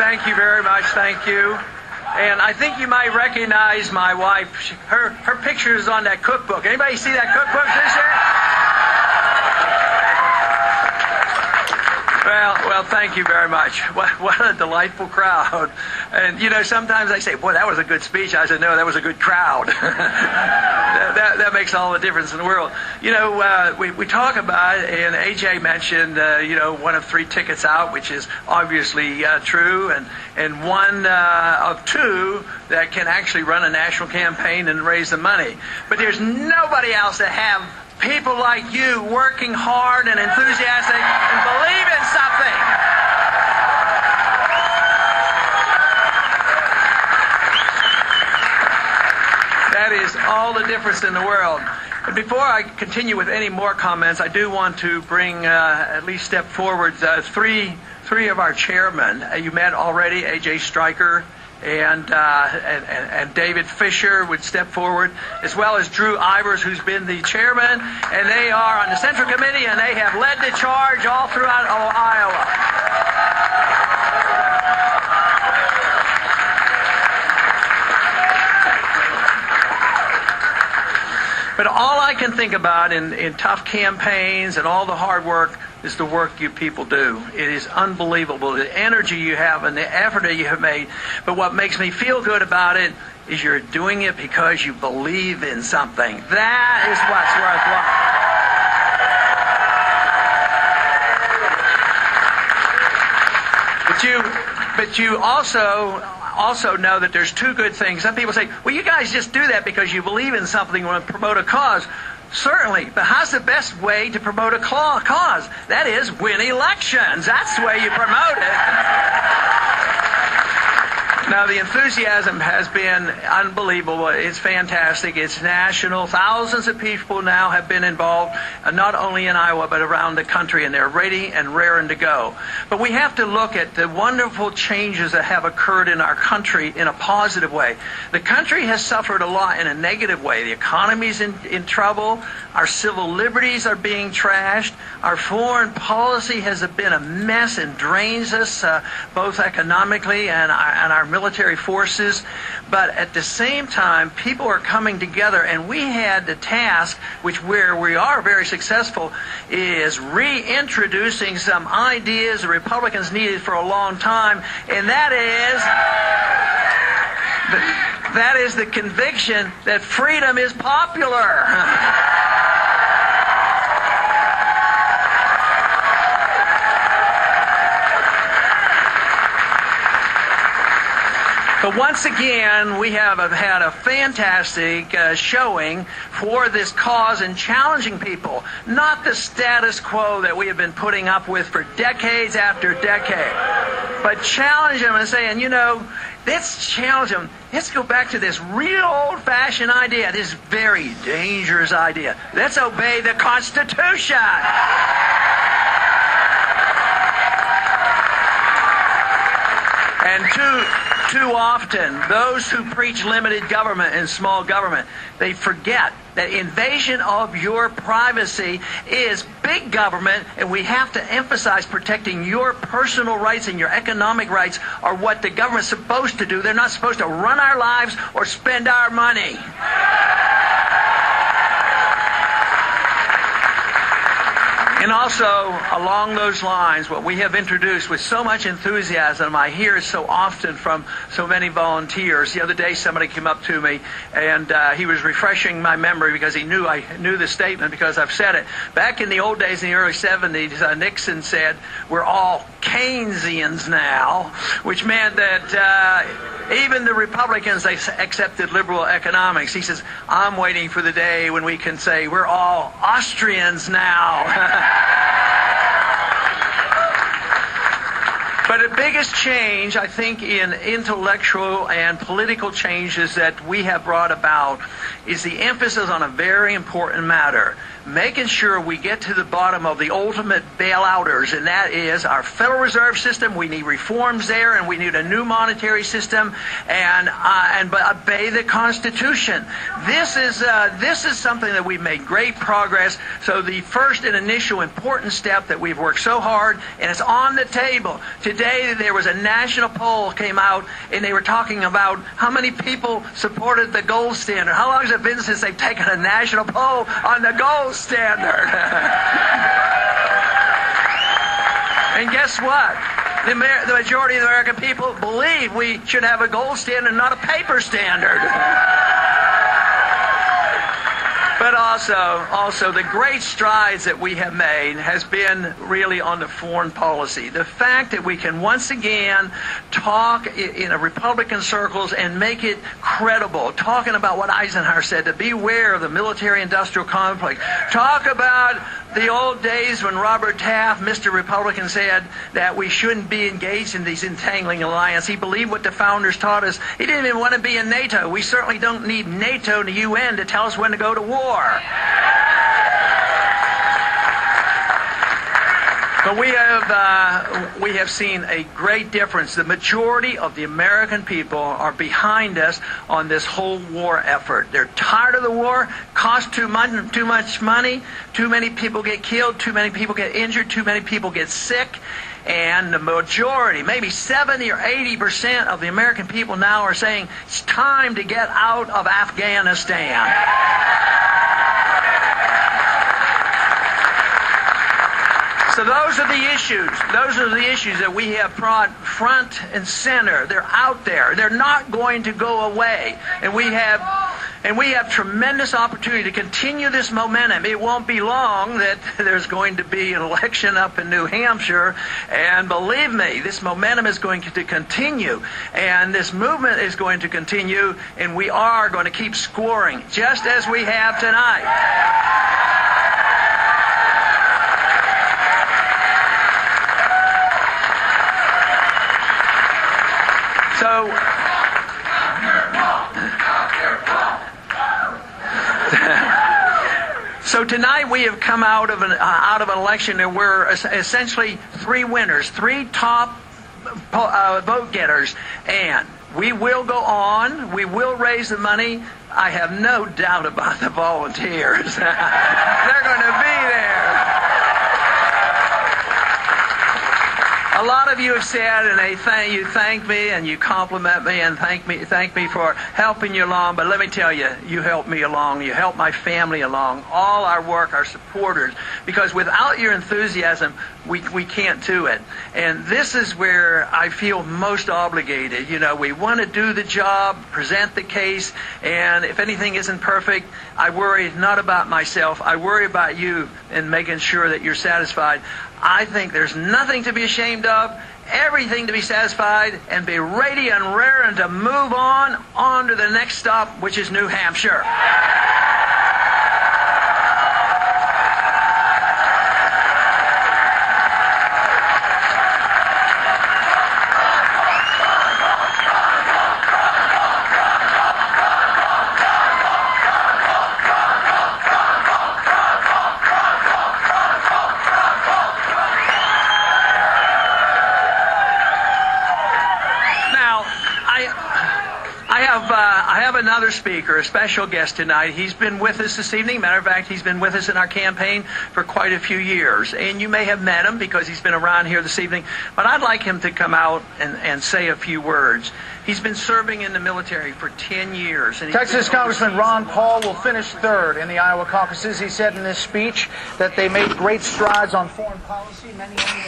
thank you very much. Thank you. And I think you might recognize my wife. Her picture is on that cookbook. Anybody see that cookbook this year? Well, thank you very much. What a delightful crowd. And, you know, sometimes they say, boy, that was a good speech. I said, no, that was a good crowd. that makes all the difference in the world. You know, we talk about, and AJ mentioned, you know, one of 3 tickets out, which is obviously true, and one of 2 that can actually run a national campaign and raise the money. But there's nobody else that have people like you working hard and enthusiastic and believe in something. That is all the difference in the world. But before I continue with any more comments, I do want to bring at least step forward three of our chairmen. You met already, A.J. Stryker and David Fisher would step forward, as well as Drew Ivers, who's been the chairman, and they are on the Central Committee, and they have led the charge all throughout Iowa. But all I can think about in tough campaigns and all the hard work is the work you people do. It is unbelievable, the energy you have and the effort that you have made. But what makes me feel good about it is you're doing it because you believe in something. That is what's worthwhile. But you also know that there's 2 good things. Some people say, well, you guys just do that because you believe in something or promote a cause. Certainly, but how's the best way to promote a cause? That is, win elections. That's the way you promote it. Now, the enthusiasm has been unbelievable. It's fantastic. It's national. Thousands of people now have been involved, not only in Iowa, but around the country, and they're ready and raring to go. But we have to look at the wonderful changes that have occurred in our country in a positive way. The country has suffered a lot in a negative way. The economy's in trouble. Our civil liberties are being trashed. Our foreign policy has been a mess and drains us both economically and our military forces. But at the same time, people are coming together, and we had the task, where we are very successful, is reintroducing some ideas the Republicans needed for a long time, and that is the conviction that freedom is popular. But once again, we have had a fantastic showing for this cause and challenging people, not the status quo that we have been putting up with for decades after decade, but challenge them and saying, you know, let's challenge them. Let's go back to this real old-fashioned idea, this very dangerous idea. Let's obey the Constitution. And too often, those who preach limited government and small government, they forget that invasion of your privacy is big government, and we have to emphasize protecting your personal rights and your economic rights are what the government's supposed to do. They're not supposed to run our lives or spend our money. And also, along those lines, what we have introduced with so much enthusiasm, I hear it so often from so many volunteers. The other day, somebody came up to me, and he was refreshing my memory because he knew I knew the statement because I've said it. Back in the old days, in the early 70s, Nixon said, we're all Keynesians now, which meant that even the Republicans, they accepted liberal economics. He says, I'm waiting for the day when we can say we're all Austrians now. But the biggest change, I think, in intellectual and political changes that we have brought about is the emphasis on a very important matter, making sure we get to the bottom of the ultimate bailouters, and that is our Federal Reserve System. We need reforms there, and we need a new monetary system, and obey the Constitution. This is something that we've made great progress. So the first and initial important step that we've worked so hard, and it's on the table, to today there was a national poll came out, and they were talking about how many people supported the gold standard. How long has it been since they've taken a national poll on the gold standard? And guess what? The majority of the American people believe we should have a gold standard, not a paper standard. But also the great strides that we have made has been really on the foreign policy. The fact that we can once again talk in Republican circles and make it credible, talking about what Eisenhower said, to beware of the military-industrial complex. Talk about the old days when Robert Taft, Mr. Republican, said that we shouldn't be engaged in these entangling alliances. He believed what the founders taught us. He didn't even want to be in NATO. We certainly don't need NATO and the UN to tell us when to go to war. But we have seen a great difference. The majority of the American people are behind us on this whole war effort. They're tired of the war. Costs too much money. Too many people get killed. Too many people get injured. Too many people get sick. And the majority, maybe 70 or 80% of the American people now are saying it's time to get out of Afghanistan. So those are the issues. Those are the issues that we have brought front and center. They're out there. They're not going to go away. And we have tremendous opportunity to continue this momentum. It won't be long that there's going to be an election up in New Hampshire. And believe me, this momentum is going to continue. And this movement is going to continue. And we are going to keep scoring, just as we have tonight. So tonight we have come out of an election, and we're essentially three winners, three top vote getters, and we will go on. We will raise the money. I have no doubt about the volunteers. They're going to be there. A lot of you have said, and you thank me and you compliment me and thank me for helping you along. But let me tell you, you helped me along. You helped my family along. All our work, our supporters, because without your enthusiasm, we can't do it. And this is where I feel most obligated. You know, we want to do the job, present the case, and if anything isn't perfect, I worry not about myself. I worry about you and making sure that you're satisfied. I think there's nothing to be ashamed of, everything to be satisfied, and be ready and raring to move on to the next stop, which is New Hampshire. I have another speaker, a special guest tonight. He's been with us this evening. Matter of fact, he's been with us in our campaign for quite a few years. And you may have met him because he's been around here this evening. But I'd like him to come out and say a few words. He's been serving in the military for 10 years. And Texas Congressman Ron Paul will finish third in the Iowa caucuses. He said in this speech that they made great strides on foreign policy. Many of them